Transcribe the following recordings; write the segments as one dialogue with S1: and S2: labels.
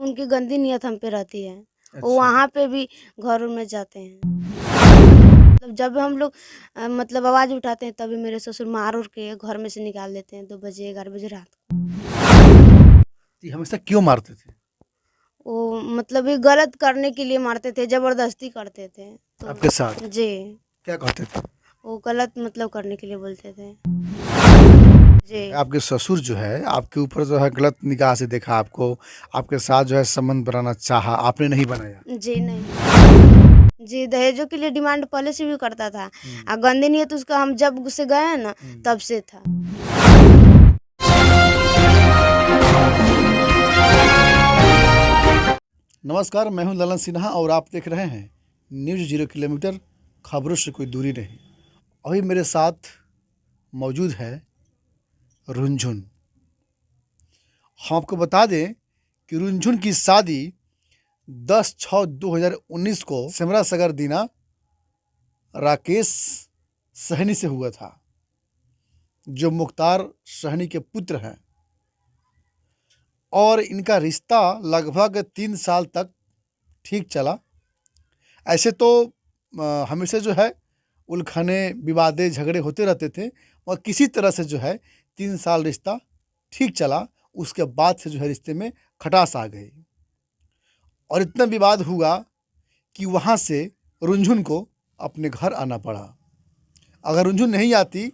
S1: उनकी गंदी नियत हम पे रहती है। वो
S2: अच्छा।
S1: वहाँ पे भी घरों में जाते हैं। मतलब जब हम लोग मतलब आवाज़ उठाते हैं तभी मेरे ससुर मार-उर के घर में से निकाल देते हैं 2 बजे 11 बजे रात को।
S2: ये हमेशा क्यों मारते थे?
S1: वो मतलब ये गलत करने के लिए मारते थे, ज़बरदस्ती करते थे। तो
S2: आपके साथ?
S1: जी,
S2: क्या कहते थे?
S1: वो गलत मतलब करने के लिए बोलते थे। जी।
S2: आपके ससुर जो है, आपके ऊपर जो है गलत निगाह से देखा आपको, आपके साथ जो है संबंध बनाना चाहा, आपने नहीं बनाया।
S1: जी, नहीं। जी, दहेजों के लिए डिमांड पहले से भी करता था।
S2: हुँ।
S1: गंदी नियत उसका हम जब से गए हैं ना,
S2: हुँ।
S1: तब से था।
S2: नमस्कार, मैं हूं ललन सिन्हा और आप देख रहे हैं न्यूज़ 0 किलोमीटर, खबरों से कोई दूरी नहीं। अभी मेरे साथ मौजूद है रुनझुन। हम आपको बता दें कि रुनझुन की शादी 10/6/2019 को सिमरा सगर दीना राकेश सहनी से हुआ था, जो मुख्तार सहनी के पुत्र हैं। और इनका रिश्ता लगभग 3 साल तक ठीक चला। ऐसे तो हमेशा जो है उलझने, विवादें, झगड़े होते रहते थे और किसी तरह से जो है 3 साल रिश्ता ठीक चला। उसके बाद से जो है रिश्ते में खटास आ गई और इतना विवाद हुआ कि वहाँ से रुनझुन को अपने घर आना पड़ा। अगर रुनझुन नहीं आती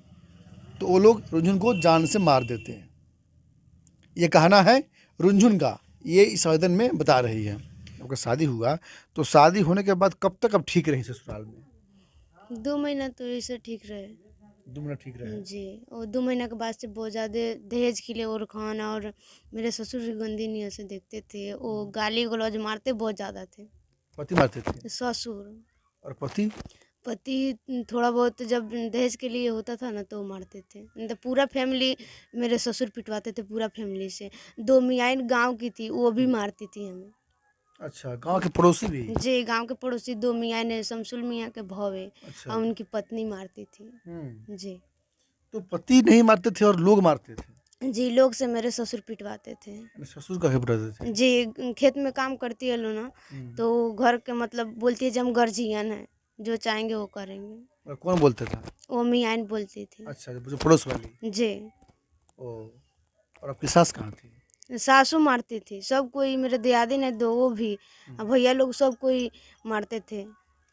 S2: तो वो लोग रुनझुन को जान से मार देते हैं। ये कहना है रुनझुन का, ये इस आवेदन में बता रही है। आपका शादी हुआ तो शादी होने के बाद कब तक अब ठीक रही ससुराल में?
S1: 2 महीना तो ऐसे ठीक रहे।
S2: 2 महीना ठीक रहे।
S1: जी, और 2 महीना के बाद से बहुत ज़्यादा दहेज के लिए और खाना और मेरे ससुर भी गंदी नियत से देखते थे। वो गाली-गलौज मारते बहुत ज़्यादा थे।
S2: पति मारते थे
S1: ससुर।
S2: और पति?
S1: पति थोड़ा बहुत जब दहेज के लिए होता था ना तो मारते थे। नहीं तो पूरा फैमिली मेरे ससुर पिटवाते थे पूरा फैमिली से। 2 मियाँ गाँव की थी, वो भी मारती थी हमें।
S2: अच्छा, गाँव के पड़ोसी भी?
S1: जी, गाँव के पड़ोसी 2 मियाँ ने शमसुल मियाँ के भवे
S2: अच्छा।
S1: और उनकी पत्नी मारती थी।
S2: हुँ।
S1: जी।
S2: तो पति नहीं मारते थे और लोग मारते थे?
S1: जी, लोग से मेरे ससुर पिटवाते थे।
S2: यानी ससुर काहे पिटाते थे?
S1: जी, खेत में काम करती है लो ना,
S2: हुँ।
S1: तो घर के मतलब बोलती है, "जे हम गर्जियन हैं, जो चाहेंगे वो करेंगे।"
S2: और कौन बोलता था?
S1: वो मियाँ बोलती थी।
S2: अच्छा, जो पड़ोस वाली?
S1: जी,
S2: ओह! और आपकी सास कहाँ थी?
S1: सासू मारती थी, सब कोई मेरे दियादिन है 2 वो भी,
S2: हुँ।
S1: भैया लोग सब कोई मारते थे।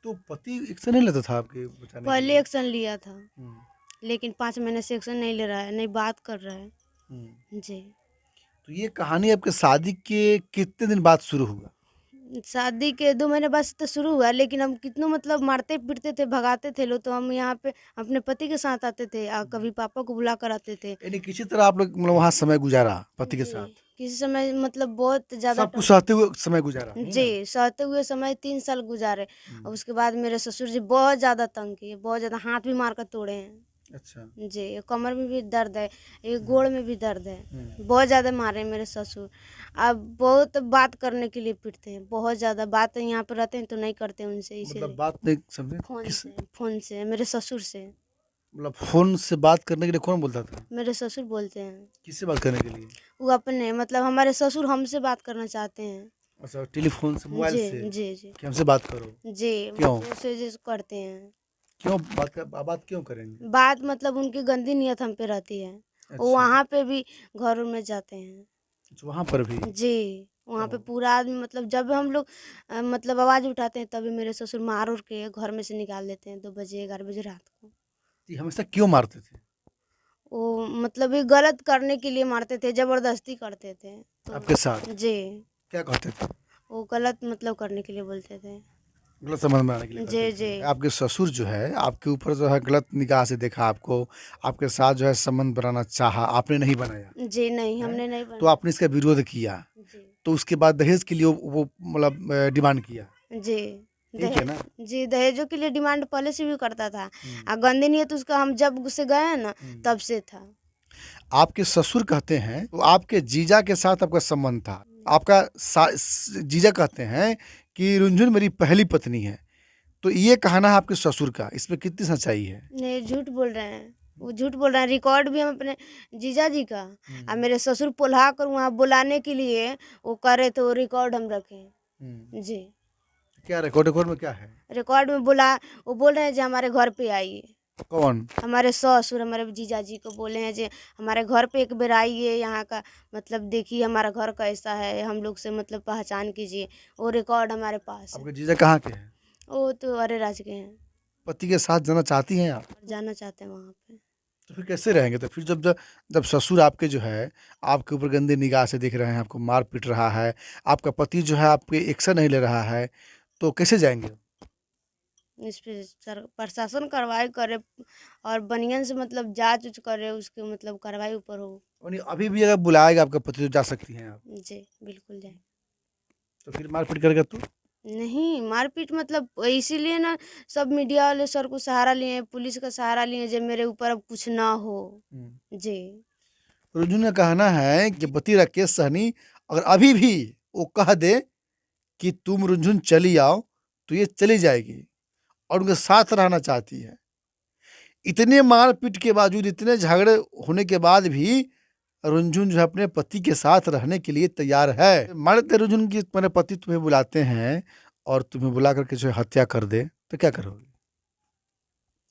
S2: तो पति एक्शन नहीं लेता था आपके बचाने के
S1: पहले
S2: लिए?
S1: एक्शन लिया था,
S2: हुँ।
S1: लेकिन 5 महीने से एक्शन नहीं ले रहा है, नहीं बात कर रहा है।
S2: हुँ।
S1: जी।
S2: तो ये कहानी आपके शादी के कितने दिन बाद शुरू हुआ?
S1: शादी के 2 महीने बाद से तो शुरू हुआ, लेकिन हम कितनों मतलब मारते-पीटते थे, भगाते थे लोग, तो हम यहाँ पे अपने पति के साथ आते थे, कभी पापा को बुला कर आते थे।
S2: यानी किसी तरह आप लोग मतलब वहाँ समय गुज़ारा पति के
S1: जी,
S2: साथ?
S1: किसी समय मतलब बहुत ज़्यादा
S2: सब कुछ सहते हुए समय गुज़ारा, नहीं ना?
S1: जी, सहते हुए समय 3 साल गुज़ारे और
S2: हुँ।
S1: उसके बाद मेरे ससुर जी बहुत ज़्यादा तंग किए, बहुत ज़्यादा हाथ भी मार कर तोड़े हैं।
S2: अच्छा।
S1: जी, कमर में भी दर्द है, ये
S2: हुँ।
S1: गोड़ में भी दर्द है।
S2: हुँ।
S1: बहुत ज़्यादा मारे हैं मेरे ससुर। अब बहुत बात करने के लिए पीटते हैं, बहुत ज़्यादा बात यहाँ पे रहते हैं तो नहीं करते उनसे
S2: मतलब
S1: इसीलिए।
S2: बात नहीं समझे?
S1: फ़ोन
S2: किस
S1: से फ़ोन से, मेरे ससुर से।
S2: मतलब फ़ोन से बात करने के लिए कौन बोलता था?
S1: मेरे ससुर बोलते हैं।
S2: किससे बात करने के लिए?
S1: वो अपने मतलब हमारे ससुर हमसे बात करना चाहते हैं।
S2: अच्छा, टेलीफ़ोन से, मोबाइल
S1: जी,
S2: से
S1: जी, जी।
S2: कि हमसे बात करो।
S1: जी,
S2: क्यों?
S1: मैसेजेस करते हैं।
S2: क्यों बात क्यों करेंगे?
S1: बात मतलब उनकी गंदी नियत हम पे रहती है। वो
S2: अच्छा।
S1: वहाँ पे भी घरों में जाते हैं।
S2: अच्छा, वहाँ पर भी?
S1: जी, वहाँ पे
S2: ओह!
S1: पूरा आदमी मतलब जब हम लोग मतलब आवाज़ उठाते हैं तभी मेरे ससुर मार-उर के घर में से निकाल देते हैं 2 बजे 11 बजे रात को।
S2: ये हमेशा क्यों मारते थे?
S1: वो मतलब ये गलत करने के लिए मारते थे, ज़बरदस्ती करते थे। तो
S2: आपके साथ?
S1: जी,
S2: क्या कहते थे?
S1: वो गलत मतलब करने के लिए बोलते थे।
S2: गलत संबंध बनाने के लिए
S1: जी,
S2: कहते
S1: जी।
S2: थे। आपके ससुर जो है, आपके ऊपर जो है गलत निगाह से देखा आपको, आपके साथ जो है संबंध बनाना चाहा, आपने नहीं बनाया,
S1: जी, नहीं,
S2: हैं?
S1: हमने नहीं
S2: तो
S1: बनाया।
S2: आपने इसका विरोध किया।
S1: जी,
S2: तो उसके बाद दहेज के लिए वो मतलब डिमांड किया,
S1: जी।
S2: ठीक है ना?
S1: जी, दहेजों के लिए डिमांड पहले से भी करता था।
S2: हुँ।
S1: गंदी नियत उसका हम जब से गए हैं ना,
S2: हुँ।
S1: तब से था।
S2: आपके ससुर कहते हैं तो आपके जीजा के साथ आपका संबंध था। आपका जीजा कहते हैं कि रुनझुन मेरी पहली पत्नी है। तो ये कहना है आपके ससुर का, इसमें कितनी सच्चाई है?
S1: नहीं, झूठ बोल रहे हैं। वो झूठ बोल रहे हैं। रिकॉर्ड भी हम अपने जीजा जी का और
S2: हम्म,
S1: मेरे ससुर पुल्हा कर वहाँ बुलाने के लिए वो करे तो रिकॉर्ड हम रखे
S2: हम्म।
S1: जी।
S2: क्या रिकॉर्ड रिकॉर्ड में क्या है?
S1: रिकॉर्ड में बोला, वो बोल रहे हैं जो हमारे घर पे आइए।
S2: कौन?
S1: हमारे ससुर हमारे जीजा जी को बोले हैं जो हमारे घर पे एक बार आइए, यहाँ का मतलब देखिए हमारा घर कैसा है, हम लोग से मतलब पहचान कीजिए। वो रिकॉर्ड हमारे पास है।
S2: आपके जीजा कहाँ के हैं?
S1: वो तो अरे राज के हैं
S2: पति के साथ जाना चाहती हैं आप?
S1: और जाना चाहते हैं वहाँ पे।
S2: तो फिर कैसे रहेंगे? तो फिर जब जब ससुर आपके जो है आपके ऊपर गंदी निगाह से देख रहे हैं, आपको मार पीट रहा है, आपका पति जो है आपके एक्शन नहीं ले रहा है, तो कैसे जाएंगे?
S1: इस पे सर प्रशासन कार्रवाई करे और बनियन से मतलब जांच उच करे, उसके मतलब कार्रवाई ऊपर हो।
S2: यानी अभी भी अगर बुलाएगा आपका पति तो जा सकती हैं आप?
S1: जी बिल्कुल जाए।
S2: तो फिर मारपीट करेगा तो?
S1: नहीं मारपीट मतलब इसीलिए ना सब मीडिया वाले सर को सहारा लिए हैं, पुलिस का सहारा लिए हैं, जब मेरे ऊपर अब कुछ ना हो। जी।
S2: रुजुन का कहना है कि पति राकेश सहनी अगर अभी भी वो कह दे कि तुम रुझुन चली आओ, तो ये चली जाएगी और उनके साथ रहना चाहती है। इतने मारपीट के बावजूद, इतने झगड़े होने के बाद भी रुझुन जो है अपने पति के साथ रहने के लिए तैयार है। मान लेते हैं रुझुन की तुम्हारे पति तुम्हें बुलाते हैं और तुम्हें बुला करके जो है हत्या कर दे, तो क्या करोगे?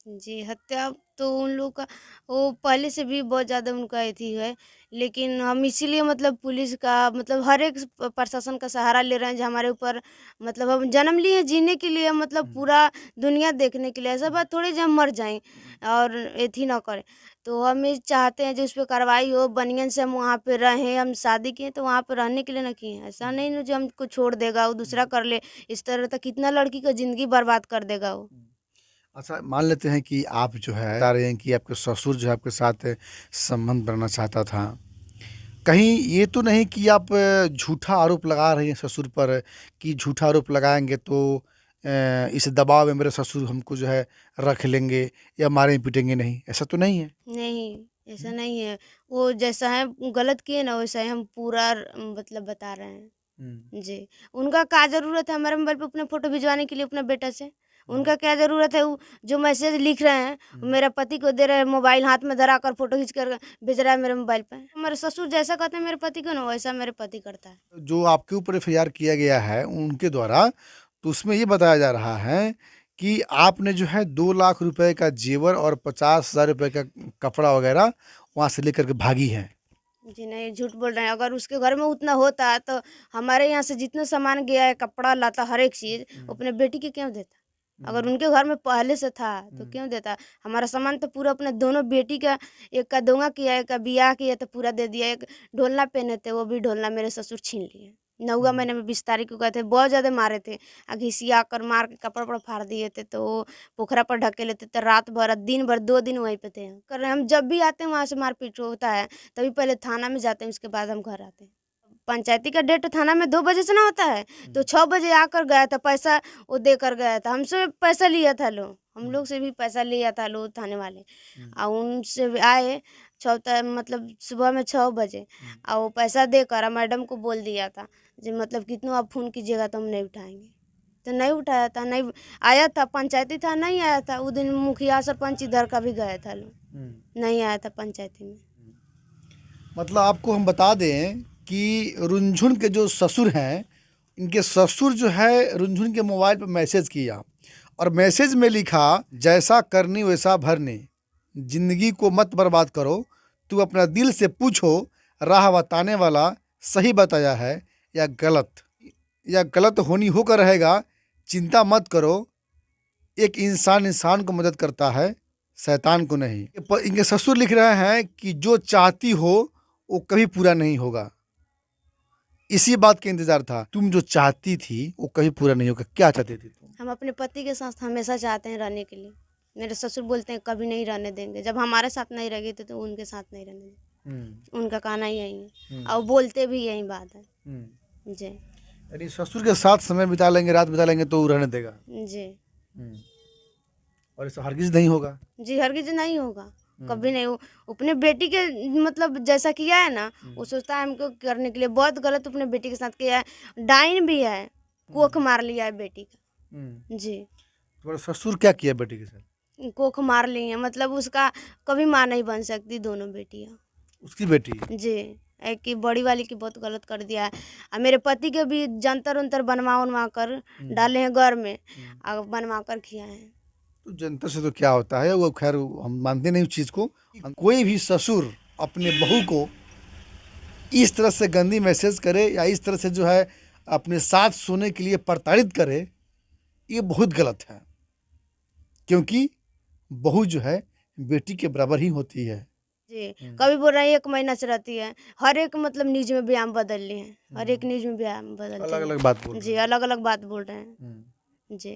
S1: जी, हत्या तो उन लोग का वो पहले से भी बहुत ज़्यादा उनका एथी है, लेकिन हम इसीलिए मतलब पुलिस का मतलब हर एक प्रशासन का सहारा ले रहे हैं जो हमारे ऊपर मतलब हम जन्म लिए हैं जीने के लिए, मतलब पूरा दुनिया देखने के लिए। ऐसा बात थोड़ी जो हम मर जाएँ और एथी ना करें। तो हम ये चाहते हैं जो इस पे कार्रवाई हो, बनियन से हम वहाँ पे रहें, हम शादी किए तो वहाँ पे रहने के लिए ना किए हैं। ऐसा नहीं ना जो हमको छोड़ देगा, वो दूसरा कर ले, इस तरह तो कितना लड़की का ज़िंदगी बर्बाद कर देगा वो।
S2: अच्छा, मान लेते हैं कि आप जो है बता रहे हैं कि आपके ससुर जो है आपके साथ संबंध बनाना चाहता था। कहीं ये तो नहीं कि आप झूठा आरोप लगा रही हैं ससुर पर कि झूठा आरोप लगाएँगे तो इस दबाव में मेरे ससुर हमको जो है रख लेंगे या मारेंगे-पीटेंगे नहीं, ऐसा तो नहीं है?
S1: नहीं, ऐसा
S2: हुँ,
S1: नहीं है। वो जैसा है गलत किए ना वैसा ही हम पूरा मतलब बता रहे हैं।
S2: हुँ,
S1: जी, उनका क्या ज़रूरत है हमारे मोबाइल पे अपने फ़ोटो भिजवाने के लिए अपने बेटा से?
S2: हुँ,
S1: उनका क्या ज़रूरत है वो जो मैसेज लिख रहे हैं, वो
S2: हुँ।
S1: मेरे पति को दे रहे हैं, मोबाइल हाथ में धरा कर फ़ोटो खींच कर भेज रहा है मेरे मोबाइल पे। हमारे ससुर जैसा कहते हैं मेरे पति को ना वैसा मेरे पति करता है।
S2: जो आपके ऊपर एफआईआर किया गया है उनके द्वारा, तो उसमें ये बताया जा रहा है कि आपने जो है 2 लाख रुपए का जेवर और 50,000 रुपए का कपड़ा वगैरह वहाँ से लेकर के भागी हैं।
S1: जी नहीं, झूठ बोल रहे हैं। अगर उसके घर में उतना होता तो हमारे यहाँ से जितना सामान गया है, कपड़ा-लत्ता हर एक चीज़, वो
S2: हुँ,
S1: अपने बेटी के क्यों देता? अगर
S2: हुँ,
S1: उनके घर में पहले से था तो
S2: हुँ,
S1: क्यों देता? हमारा सामान तो पूरा अपने दोनों बेटी का, एक का दोंगा किया, एक का बियाह किया तो पूरा दे दिया। एक ढोलना पहने थे, वो भी ढोलना मेरे ससुर छीन लिए। 9वाँ
S2: हुँ।
S1: महीने में 20 तारीख को गए थे, बहुत ज़्यादा मारे थे। घिसिया कर मार के कपड़ा-वपड़ा फाड़ दिए थे, तो वो पोखरा पर ढकेले थे, तो रात भर, दिन भर 2 दिन वहीं पे थे। कर रहे हम जब भी आते हैं वहाँ से मारपीट होता है, तभी पहले थाना में जाते हैं, उसके बाद हम घर आते हैं। पंचायती का डेट थाना में 2 बजे से ना होता है, तो 6 बजे आकर गया था, पैसा वो देकर गया था। हमसे पैसा लिया था लोग, हम लोग से भी पैसा लिया था लोग थाने वाले। उनसे भी आए 6 मतलब सुबह में 6 बजे वो पैसा देकर मैडम को बोल दिया था जी मतलब कितनों आप फ़ोन कीजिएगा तो हम नहीं उठाएँगे। तो नहीं उठाया था, नहीं आया था, पंचायती था नहीं आया था। उस दिन मुखिया सरपंच इधर का भी गए था लोग, नहीं आया था पंचायती में।
S2: मतलब आपको हम बता दें कि रुनझुन के जो ससुर हैं, इनके ससुर जो है रुनझुन के मोबाइल पे मैसेज किया और मैसेज में लिखा, जैसा करनी वैसा भरनी, जिंदगी को मत बर्बाद करो, तू अपना दिल से पूछो, राह बताने वाला सही बताया है या गलत, या गलत होनी होकर रहेगा, चिंता मत करो, एक इंसान इंसान को मदद करता है, शैतान को नहीं। इनके ससुर लिख रहे हैं कि जो चाहती हो वो कभी पूरा नहीं होगा। इसी बात का इंतजार था। तुम जो चाहती थी वो कभी पूरा नहीं होगा। क्या चाहती थी तुम?
S1: हम अपने पति के साथ हमेशा चाहते हैं रहने के लिए। मेरे ससुर बोलते हैं कभी नहीं रहने देंगे। जब हमारे साथ नहीं रहेगी तो उनके साथ नहीं रहने देंगे।
S2: हम्म,
S1: उनका कहना ही यही है
S2: हम्म,
S1: और बोलते भी यही बात है।
S2: हम्म।
S1: जी,
S2: यानी ससुर के साथ समय बिता लेंगे, रात बिता लेंगे तो वो रहने देगा।
S1: जी,
S2: हम्म। और ऐसा हरगिज नहीं होगा।
S1: जी, हरगिज़ नहीं होगा, कभी
S2: हम्म,
S1: नहीं। वो अपने बेटी के मतलब जैसा किया है ना, वो सोचता है हमको करने के लिए बहुत गलत अपने बेटी के साथ किया है। डाइन भी है, कोख मार लिया है बेटी का।
S2: हम्म।
S1: जी।
S2: तुम्हारे ससुर क्या किया बेटी के साथ?
S1: कोख मार ली हैं, मतलब उसका कभी माँ नहीं बन सकती दोनों बेटियाँ।
S2: उसकी बेटी?
S1: जी, एक की बड़ी वाली की बहुत गलत कर दिया है। मेरे पति के भी जंतर-उंतर बनवा-उनवा कर डाले हैं घर में और बनवा कर खिलाए हैं।
S2: तो जंतर से तो क्या होता है, वो खैर हम मानते नहीं उस चीज़ को। कोई भी ससुर अपने बहू को इस तरह से गंदी मैसेज करे या इस तरह से जो है अपने साथ सोने के लिए प्रताड़ित करे, ये बहुत गलत है। क्योंकि बहू जो है बेटी के बराबर ही होती है।
S1: जी, कभी बोल रहे हैं 1 महीना से रहती है। हर एक मतलब न्यूज़ में बयान बदल लिए हैं। हर एक न्यूज़ में बयान बदलते हैं।
S2: अलग-अलग बात बोल
S1: जी,
S2: रहे हैं।
S1: अलग-अलग बात बोल रहे हैं।
S2: हुँ।
S1: जी।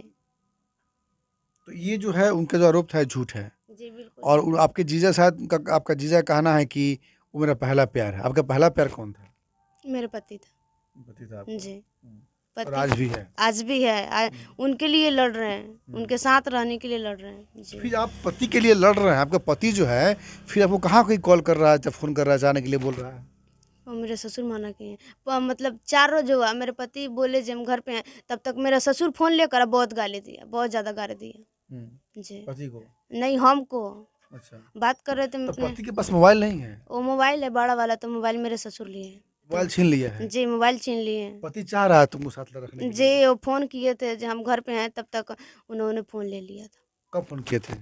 S2: तो ये जो है उनका जो आरोप था ये झूठ है।
S1: जी, बिल्कुल
S2: और
S1: झूठ है।
S2: आपके जीजा शायद का आपका जीजा का कहना है कि वो मेरा पहला प्यार है। आपका पहला प्यार कौन था?
S1: मेरे पति था।
S2: पति था आपका।
S1: जी,
S2: और
S1: पति
S2: आज भी है।
S1: आज भी है। उनके लिए लड़ रहे हैं, उनके साथ रहने के लिए लड़ रहे हैं। जी।
S2: फिर आप पति के लिए लड़ रहे हैं, आपका पति जो है फिर आपको कहाँ कोई कॉल कर रहा है, जब फ़ोन कर रहा है, जाने के लिए बोल रहा है?
S1: और मेरे ससुर मना किए हैं। मतलब 4 रोज़ हुआ मेरे पति बोले जब हम घर पे हैं, तब तक मेरा ससुर फ़ोन लेकर बहुत गाली दिया, बहुत ज़्यादा गाली दिया। जी।
S2: पति को?
S1: नहीं हमको,
S2: अच्छा।
S1: बात कर रहे थे हम
S2: तो
S1: अपने।
S2: पति के पास मोबाइल नहीं है?
S1: वो मोबाइल है बड़ा वाला, तो मोबाइल मेरे ससुर लिए हैं।
S2: मोबाइल छीन लिया है?
S1: जी, मोबाइल छीन लिए हैं।
S2: पति चाह रहा है तुमको साथ में रखने के लिए?
S1: जी, वो फ़ोन किए थे जब हम घर पे हैं, तब तक उन्होंने फ़ोन ले लिया था।
S2: कब फ़ोन किए थे?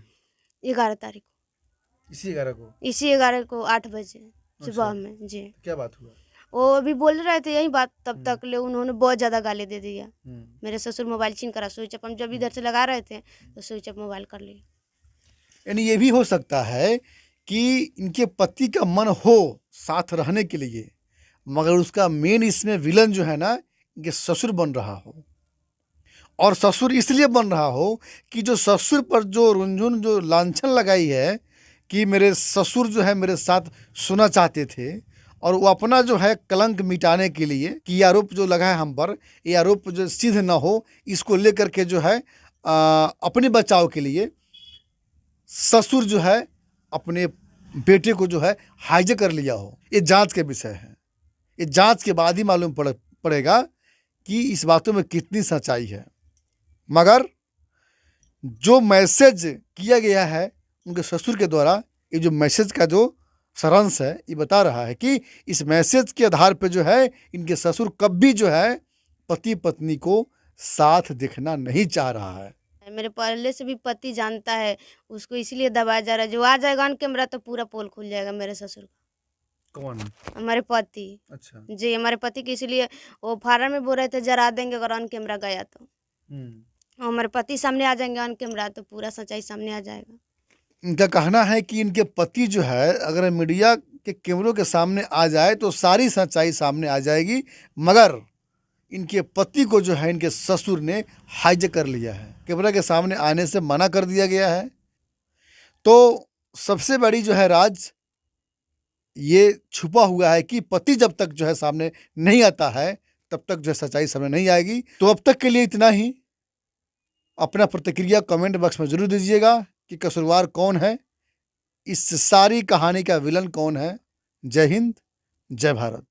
S1: 11 तारीख को।
S2: इसी 11 को?
S1: इसी 11 को 8 बजे सुबह
S2: अच्छा।
S1: में। जी।
S2: क्या बात हुआ?
S1: वो अभी बोल रहे थे यही बात, तब तक ले उन्होंने बहुत ज़्यादा गाली दे दिया। मेरे ससुर मोबाइल छीन कर स्विच ऑफ, हम जब इधर से लगा रहे थे तो स्विच ऑफ मोबाइल कर लिए।
S2: यानी ये भी हो सकता है कि इनके पति का मन हो साथ रहने के लिए, मगर उसका मेन इसमें विलन जो है ना, इनके ससुर बन रहा हो। और ससुर इसलिए बन रहा हो कि जो ससुर पर जो रुंझुन जो लांछन लगाई है कि मेरे ससुर जो है मेरे साथ सोना चाहते थे, और वो अपना जो है कलंक मिटाने के लिए कि ये आरोप जो लगा है हम पर, ये आरोप जो सिद्ध ना हो, इसको लेकर के जो है अपने बचाव के लिए ससुर जो है अपने बेटे को जो है हाईजैक कर लिया हो। ये जांच के विषय है। ये जांच के बाद ही मालूम पड़ेगा कि इस बातों में कितनी सच्चाई है। मगर जो मैसेज किया गया है उनके ससुर के द्वारा, ये जो मैसेज का जो सारांश है, ये बता रहा है कि इस मैसेज के आधार पे जो है इनके ससुर कभी जो है पति पत्नी को साथ देखना नहीं चाह रहा है।
S1: मेरे पहले से भी पति जानता है, उसको इसलिए दबाया जा रहा है। जो आ जाएगा ऑन कैमरा तो पूरा पोल खुल जाएगा मेरे ससुर का।
S2: कौन?
S1: हमारे पति।
S2: अच्छा।
S1: जी, हमारे पति के इसलिए वो फार्म में बोल रहे थे जरा देंगे अगर ऑन कैमरा गया तो। हमारे पति सामने आ जाएंगे ऑन कैमरा तो पूरा सच्चाई सामने आ जाएगा।
S2: इनका कहना है कि इनके पति जो है अगर मीडिया के कैमरों के सामने आ जाए तो सारी सच्चाई सामने आ जाएगी, मगर इनके पति को जो है इनके ससुर ने हाईजैक कर लिया है, कैमरा के सामने आने से मना कर दिया गया है। तो सबसे बड़ी जो है राज ये छुपा हुआ है कि पति जब तक जो है सामने नहीं आता है तब तक जो है सच्चाई सामने नहीं आएगी। तो अब तक के लिए इतना ही। अपना प्रतिक्रिया कमेंट बॉक्स में ज़रूर दीजिएगा कि कसूरवार कौन है, इस सारी कहानी का विलन कौन है। जय हिंद, जय भारत।